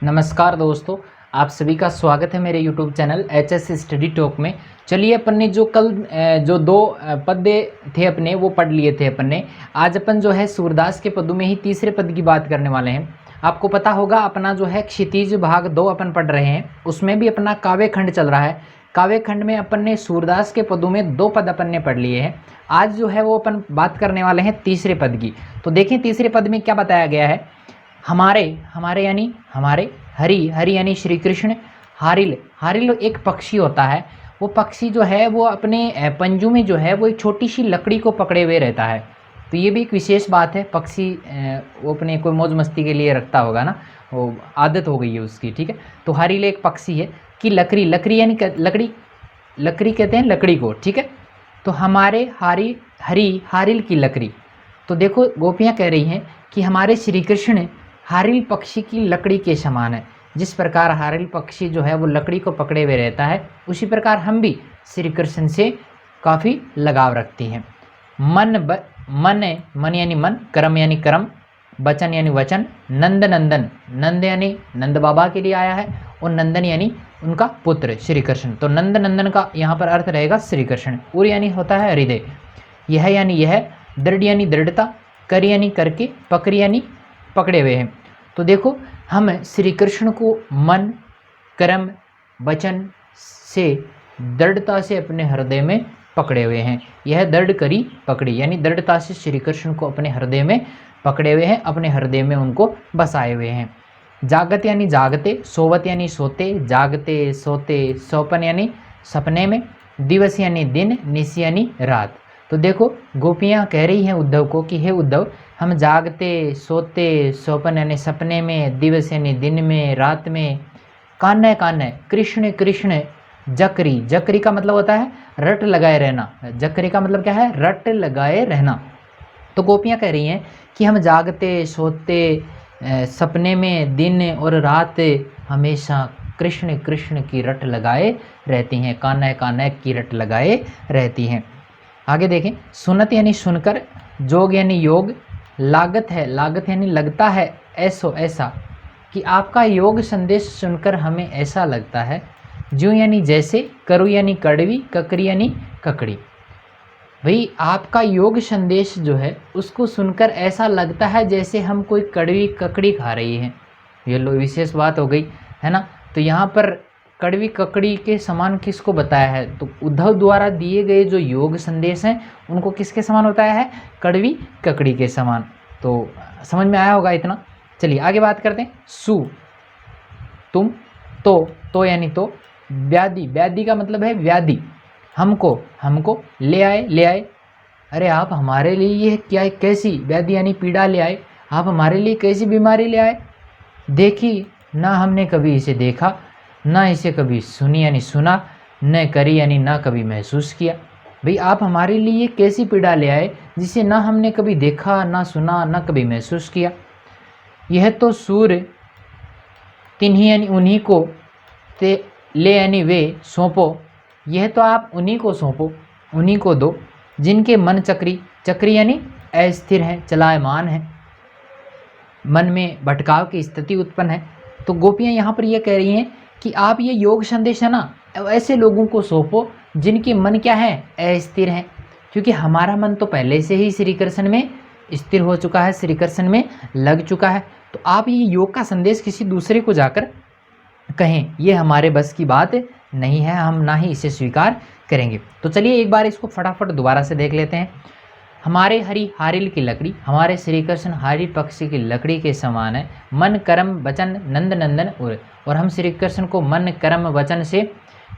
नमस्कार दोस्तों, आप सभी का स्वागत है मेरे YouTube channel HS study talk में। चलिए अपन ने जो कल जो दो पद्य थे अपने वो पढ़ लिए थे अपन ने। आज अपन जो है सूरदास के पदों में ही तीसरे पद की बात करने वाले हैं। आपको पता होगा अपना जो है क्षितिज भाग 2 अपन पढ़ रहे हैं, उसमें भी अपना काव्य खंड चल रहा है। काव्य खंड में अपन ने सूरदास के पदों में 2 पद अपन ने पढ़ लिए हैं। आज जो है वो अपन बात करने वाले हैं तीसरे पद की। तो देखें तीसरे पद में क्या बताया गया है। हमारे हमारे यानी हमारे, हरि हरि यानी श्री कृष्ण, हारिल हारिल एक पक्षी होता है। वो पक्षी जो है वो अपने पंजों में जो है वो एक छोटी सी लकड़ी को पकड़े हुए रहता है। तो ये भी एक विशेष बात है। पक्षी वो अपने कोई मौज मस्ती के लिए रखता होगा ना, वो आदत हो गई है उसकी, ठीक है। तो हारिल एक पक्षी है कि लकड़ी लकड़ी यानी लकड़ी, लकड़ी कहते हैं लकड़ी को, ठीक है। तो हमारे हरि हारिल की लकड़ी। तो देखो गोपियाँ कह रही हैं कि हमारे श्री कृष्ण हारिल पक्षी की लकड़ी के समान है। जिस प्रकार हारिल पक्षी जो है वो लकड़ी को पकड़े हुए रहता है, उसी प्रकार हम भी श्री कृष्ण से काफ़ी लगाव रखते हैं। मन यानी मन, कर्म यानी कर्म, वचन यानी वचन, नंद नंदन, नंद यानी नंद बाबा के लिए आया है और नंदन यानी उनका पुत्र श्री कृष्ण। तो नंद नंदन का यहाँ पर अर्थ रहेगा श्री कृष्ण। उर यानी होता है हृदय, यह यानी यह, दृढ़ यानी दृढ़ता, कर यानी करके, पकड़ यानी पकड़े हुए हैं। तो देखो हम श्री कृष्ण को मन, कर्म, वचन से दृढ़ता से अपने हृदय में पकड़े हुए हैं। यह दृढ़ करी पकड़ी यानी दृढ़ता से श्री कृष्ण को अपने हृदय में पकड़े हुए हैं, अपने हृदय में उनको बसाए हुए हैं। जागत यानी जागते, सोवत यानी सोते, जागते सोते, सौपन यानी सपने में, दिवस यानी दिन, निश यानी रात। तो देखो गोपियाँ कह रही हैं उद्धव को कि हे उद्धव, हम जागते सोते, सौपन यानी सपने में, दिवस यानी दिन में, रात में, कान्ह कान्ह, कृष्ण कृष्ण, जकरी जकरी का मतलब होता है रट लगाए रहना। जकरी का मतलब क्या है? रट लगाए रहना। तो गोपियाँ कह रही हैं कि हम जागते सोते, सपने में, दिन और रात हमेशा कृष्ण कृष्ण की रट लगाए रहती हैं, कान्ह कान्ह की रट लगाए रहती हैं। आगे देखें, सुनत यानी सुनकर, जोग यानी योग, लागत है, लागत यानी लगता है, ऐसो ऐसा कि आपका योग संदेश सुनकर हमें ऐसा लगता है। ज्यों यानी जैसे, करु यानी कड़वी, ककरी यानी ककड़ी। भाई आपका योग संदेश जो है उसको सुनकर ऐसा लगता है जैसे हम कोई कड़वी ककड़ी खा रही हैं। ये लो विशेष बात हो गई है ना। तो यहाँ पर कड़वी ककड़ी के समान किसको बताया है? तो उद्धव द्वारा दिए गए जो योग संदेश हैं उनको किसके समान बताया है? कड़वी ककड़ी के समान। तो समझ में आया होगा इतना। चलिए आगे बात करते हैं। सु तुम, तो यानी तो, व्याधि व्याधि का मतलब है व्याधि, हमको हमको, ले आए ले आए, अरे आप हमारे लिए ये क्या कैसी व्याधि यानी पीड़ा ले आए, आप हमारे लिए कैसी बीमारी ले आए। देखी ना हमने कभी इसे देखा, ना इसे कभी सुनी यानी सुना, न करी यानी ना कभी महसूस किया। भाई आप हमारे लिए कैसी पीड़ा ले आए जिसे ना हमने कभी देखा, ना सुना, ना कभी महसूस किया। यह तो सूर्य तिन्हीं यानी उन्हीं को, ते ले यानी वे, सौंपो, यह तो आप उन्हीं को सौंपो, उन्हीं को दो, जिनके मन चक्री, चक्री यानी अस्थिर हैं, चलायमान हैं, मन में भटकाव की स्थिति उत्पन्न है। तो गोपियाँ यहाँ पर यह कह रही हैं कि आप ये योग संदेश है ना ऐसे लोगों को सौंपो जिनके मन क्या है? अस्थिर हैं। क्योंकि हमारा मन तो पहले से ही श्री कृष्ण में स्थिर हो चुका है, श्री कृष्ण में लग चुका है। तो आप ये योग का संदेश किसी दूसरे को जाकर कहें, ये हमारे बस की बात नहीं है, हम ना ही इसे स्वीकार करेंगे। तो चलिए एक बार इसको फटाफट दोबारा से देख लेते हैं। हमारे हरि हारिल की लकड़ी, हमारे श्री कृष्ण हारिल पक्षी की लकड़ी के समान है। मन कर्म वचन नंद नंदन, और हम श्री कृष्ण को मन कर्म वचन से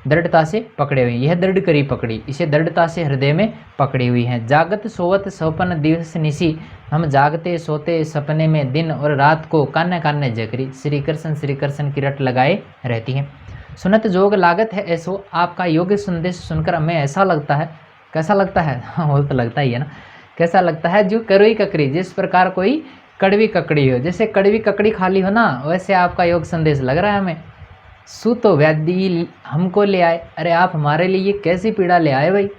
दृढ़ता से पकड़े हुए हैं। यह दृढ़ करी पकड़ी, इसे दृढ़ता से हृदय में पकड़ी हुई हैं। जागत सोवत सौपन दिवस निशी, हम जागते सोते सपने में, दिन और रात को कान्ह कान्ह जकरी, श्री कृष्ण की रट लगाए रहती हैं। सुनत जोग लागत है ऐसो, आपका योग्य संदेश सुनकर हमें ऐसा लगता है। कैसा लगता है? हाँ वो तो लगता ही है ना। कैसा लगता है? जो कड़वी ककड़ी, जिस प्रकार कोई कड़वी ककड़ी हो, जैसे कड़वी ककड़ी खा ली हो ना, वैसे आपका योग संदेश लग रहा है हमें। सु तो व्याधि हमको ले आए, अरे आप हमारे लिए कैसी पीड़ा ले आए भाई।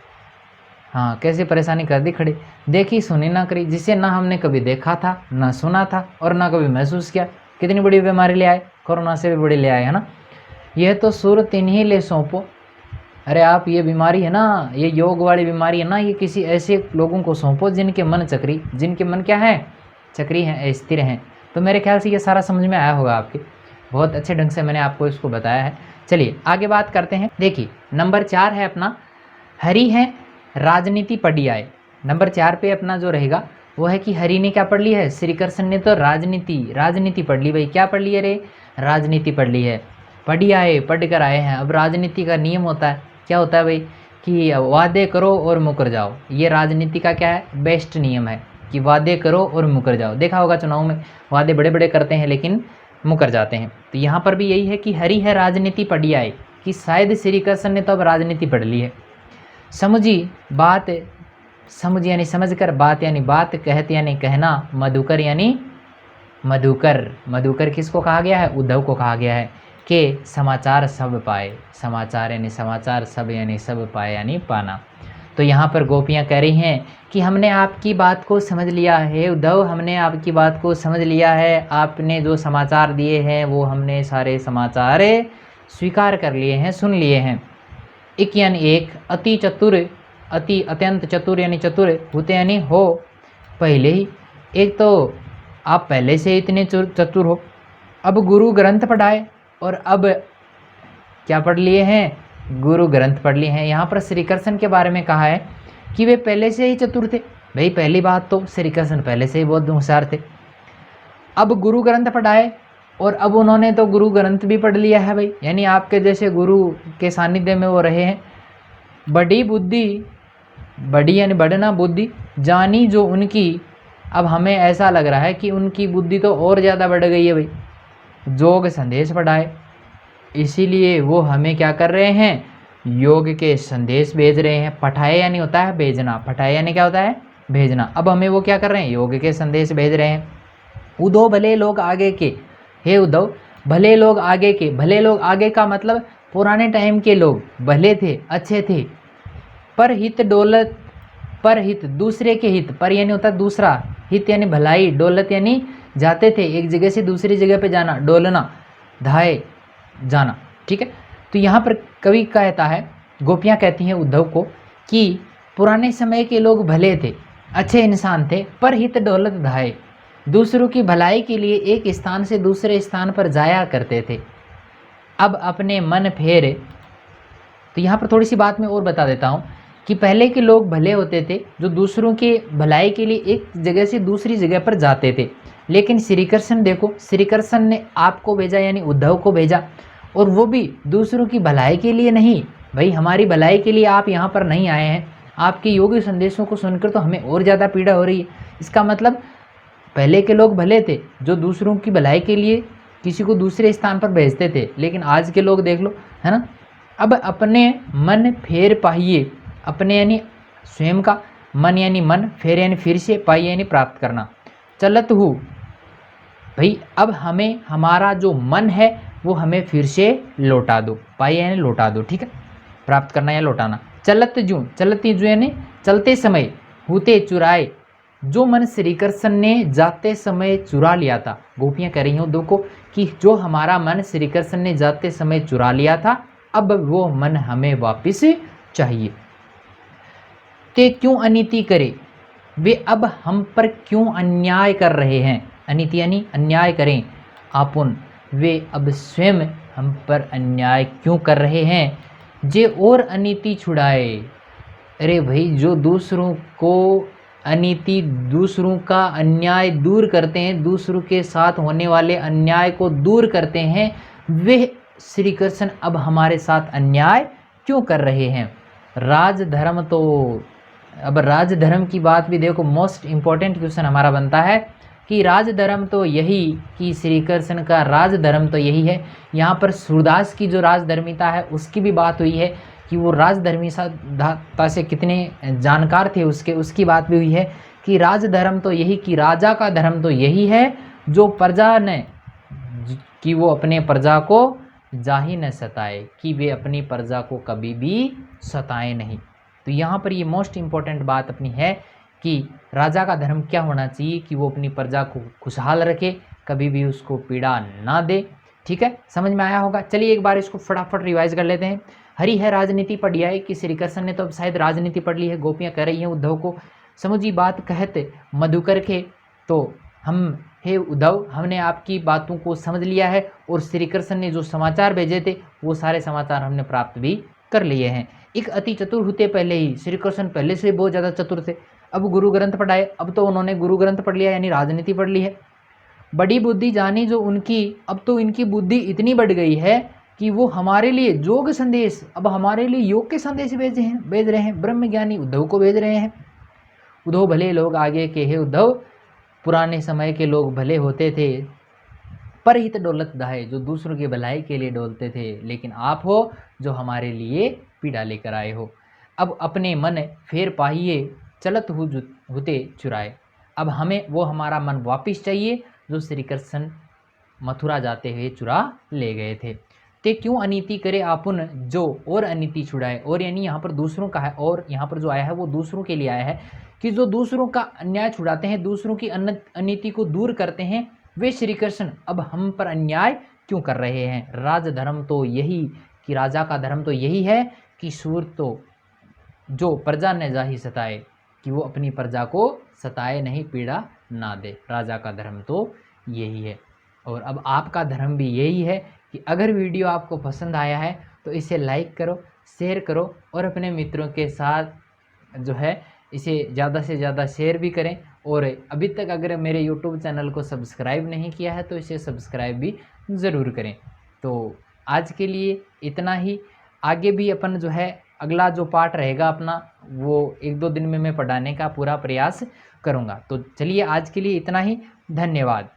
हाँ कैसी परेशानी कर दी खड़ी। देखी सुनी ना करी, जिसे ना हमने कभी देखा था, ना सुना था और ना कभी महसूस किया। कितनी बड़ी बीमारी ले आए। कोरोना से भी बड़ी ले आए, है ना। यह तो सूरत इन्हीं ले सौंपो। अरे आप ये बीमारी है ना, ये योग वाली बीमारी है ना, ये किसी ऐसे लोगों को सौंपो जिनके मन चक्री, जिनके मन क्या है, चक्री हैं, स्थिर हैं। तो मेरे ख्याल से ये सारा समझ में आया होगा आपके, बहुत अच्छे ढंग से मैंने आपको इसको बताया है। चलिए आगे बात करते हैं। देखिए नंबर 4 है अपना, हरि है राजनीति पढ़ी आए। नंबर 4 पे अपना जो रहेगा वो है कि हरि ने क्या पढ़ ली है, श्री कृष्ण ने तो राजनीति पढ़ ली भाई। क्या पढ़ ली है रे, राजनीति पढ़ ली है, पढ़ी आए, पढ़ कर आए हैं। अब राजनीति का नियम होता है, क्या होता है भाई, कि वादे करो और मुकर जाओ। ये राजनीति का क्या है, बेस्ट नियम है कि वादे करो और मुकर जाओ। देखा होगा चुनाव में वादे बड़े बड़े करते हैं लेकिन मुकर जाते हैं। तो यहाँ पर भी यही है कि हरि है राजनीति पढ़ी आए, कि शायद श्री कृष्ण ने तो अब राजनीति पढ़ ली है। समझी बात, समझ यानी समझ कर, बात यानी बात, कहत यानी कहना, मधुकर यानी मधुकर। मधुकर किसको कहा गया है, उद्धव को कहा गया है कि समाचार सब पाए। समाचार यानी समाचार, सब यानी सब, पाए यानी पाना। तो यहाँ पर गोपियाँ कह रही हैं कि हमने आपकी बात को समझ लिया है उद्धव, हमने आपकी बात को समझ लिया है। आपने जो समाचार दिए हैं वो हमने सारे समाचार स्वीकार कर लिए हैं, सुन लिए हैं। एक यानी एक, अति चतुर, अति अत्यंत चतुर यानी चतुर, होते यानी हो पहले ही। एक तो आप पहले से इतने चतुर हो, अब गुरु ग्रंथ पढ़ाए और अब क्या पढ़ लिए हैं, गुरु ग्रंथ पढ़ लिए हैं। यहाँ पर श्री कृष्ण के बारे में कहा है कि वे पहले से ही चतुर थे। भाई पहली बात तो श्री कृष्ण पहले से ही बहुत होशियार थे। अब गुरु ग्रंथ पढ़ाए और अब उन्होंने तो गुरु ग्रंथ भी पढ़ लिया है भाई, यानी आपके जैसे गुरु के सानिध्य में वो रहे हैं। बड़ी बुद्धि, बड़ी यानी बढ़ना बुद्धि, जानी जो उनकी, अब हमें ऐसा लग रहा है कि उनकी बुद्धि तो और ज़्यादा बढ़ गई है भाई। जोग संदेश पढ़ाए, इसीलिए वो हमें क्या कर रहे हैं, योग के संदेश भेज रहे हैं। पठाए यानी होता है भेजना, पठाए यानी क्या होता है, भेजना। अब हमें वो क्या कर रहे हैं, योग के संदेश भेज रहे हैं। उद्धव भले लोग आगे के, हे उद्धव भले लोग आगे के। भले लोग आगे का मतलब पुराने टाइम के लोग भले थे, अच्छे थे। पर हित डोलत, पर हित दूसरे के हित, पर यानी होता है दूसरा, हित यानी भलाई, डोलत यानी जाते थे एक जगह से दूसरी जगह पे जाना, डोलना, धाए जाना, ठीक है। तो यहाँ पर कवि कहता है, गोपियाँ कहती हैं उद्धव को कि पुराने समय के लोग भले थे, अच्छे इंसान थे, पर हित डोलत धाए, दूसरों की भलाई के लिए एक स्थान से दूसरे स्थान पर जाया करते थे। अब अपने मन फेरे। तो यहाँ पर थोड़ी सी बात मैं और बता देता हूँ कि पहले के लोग भले होते थे, जो दूसरों के भलाई के लिए एक जगह से दूसरी जगह पर जाते थे। लेकिन श्री कृष्ण देखो, श्री कृष्ण ने आपको भेजा यानी उद्धव को भेजा, और वो भी दूसरों की भलाई के लिए नहीं। भाई हमारी भलाई के लिए आप यहाँ पर नहीं आए हैं, आपके योगी संदेशों को सुनकर तो हमें और ज़्यादा पीड़ा हो रही है। इसका मतलब पहले के लोग भले थे, जो दूसरों की भलाई के लिए किसी को दूसरे स्थान पर भेजते थे। लेकिन आज के लोग देख लो, है ना। अब अपने मन फेर पाइए, अपने यानी स्वयं का, मन यानी मन, फेर यानी फिर से, पाइए यानी प्राप्त करना। चलत हूँ भाई, अब हमें हमारा जो मन है वो हमें फिर से लौटा दो, पाइए यानी लौटा दो, ठीक है, प्राप्त करना या लौटाना। चलत जूँ, चलती जूँ यानी चलते समय, होते चुराए, जो मन श्री कृष्ण ने जाते समय चुरा लिया था। गोपियाँ कह रही हूँ देखो कि जो हमारा मन श्री कृष्ण ने जाते समय चुरा लिया था, अब वो मन हमें वापस चाहिए। ते क्यों अनीति करे, वे अब हम पर क्यों अन्याय कर रहे हैं। अनीति यानी अन्याय करें, आपुन, वे अब स्वयं हम पर अन्याय क्यों कर रहे हैं। जे और अनीति छुड़ाए, अरे भाई जो दूसरों को अनीति, दूसरों का अन्याय दूर करते हैं, दूसरों के साथ होने वाले अन्याय को दूर करते हैं, वे श्री कृष्ण अब हमारे साथ अन्याय क्यों कर रहे हैं। राजधर्म तो, अब राजधर्म की बात भी देखो, मोस्ट इम्पॉर्टेंट क्वेश्चन हमारा बनता है कि राजधर्म तो यही, कि श्री कृष्ण का राजधर्म तो यही है। यहाँ पर सूरदास की जो राजधर्मिता है उसकी भी बात हुई है कि वो राजधर्मिता से कितने जानकार थे, उसकी बात भी हुई है कि राजधर्म तो यही, कि राजा का धर्म तो यही है जो प्रजा ने, कि वो अपने प्रजा को जाहि न सताए, कि वे अपनी प्रजा को कभी भी सताए नहीं। तो यहाँ पर ये मोस्ट इम्पॉर्टेंट बात अपनी है कि राजा का धर्म क्या होना चाहिए, कि वो अपनी प्रजा को खुशहाल रखे, कभी भी उसको पीड़ा ना दे, ठीक है, समझ में आया होगा। चलिए एक बार इसको फटाफट रिवाइज कर लेते हैं। हरी है राजनीति पढ़ियाई कि श्री कृष्ण ने तो अब शायद राजनीति पढ़ ली है। गोपियाँ कह रही हैं उद्धव को, समझी बात कहते मधुकर के, तो हम हे उद्धव हमने आपकी बातों को समझ लिया है और श्री कृष्ण ने जो समाचार भेजे थे वो सारे समाचार हमने प्राप्त भी कर लिए हैं। एक अति चतुर होते पहले ही, श्री कृष्ण पहले से बहुत ज़्यादा चतुर थे। अब गुरु ग्रंथ पढ़ाए, अब तो उन्होंने गुरु ग्रंथ पढ़ लिया यानी राजनीति पढ़ ली है। बड़ी बुद्धि जानी जो उनकी, अब तो इनकी बुद्धि इतनी बढ़ गई है कि वो हमारे लिए योग संदेश, अब हमारे लिए योग के संदेश भेज रहे हैं। ब्रह्म ज्ञानी उद्धव को भेज रहे हैं। उद्धव भले लोग आगे के है उद्धव, पुराने समय के लोग भले होते थे, परहित डोलत दाहे, जो दूसरों की भलाई के लिए डोलते थे, लेकिन आप हो जो हमारे लिए पीड़ा लेकर आए हो। अब अपने मन फेर पाइए, चलत होते चुराए। अब हमें वो हमारा मन वापिस चाहिए जो श्री कृष्ण मथुरा जाते हुए चुरा ले गए थे। ते क्यों अनीति करे आपुन, जो और अनीति छुड़ाए। और यानी यहाँ पर दूसरों का है, और यहाँ पर जो आया है वो दूसरों के लिए आया है कि जो दूसरों का अन्याय छुड़ाते हैं, दूसरों की अनीति को दूर करते हैं, वे श्री कृष्ण अब हम पर अन्याय क्यों कर रहे हैं। राज धर्म तो यही, कि राजा का धर्म तो यही है कि सूर तो जो प्रजा ने जाही सताए, कि वो अपनी प्रजा को सताए नहीं, पीड़ा ना दे। राजा का धर्म तो यही है। और अब आपका धर्म भी यही है कि अगर वीडियो आपको पसंद आया है तो इसे लाइक करो, शेयर करो और अपने मित्रों के साथ जो है इसे ज़्यादा से ज़्यादा शेयर भी करें। और अभी तक अगर मेरे YouTube चैनल को सब्सक्राइब नहीं किया है तो इसे सब्सक्राइब भी ज़रूर करें। तो आज के लिए इतना ही। आगे भी अपन जो है अगला जो पार्ट रहेगा अपना, वो 1-2 दिन में मैं पढ़ाने का पूरा प्रयास करूँगा। तो चलिए आज के लिए इतना ही, धन्यवाद।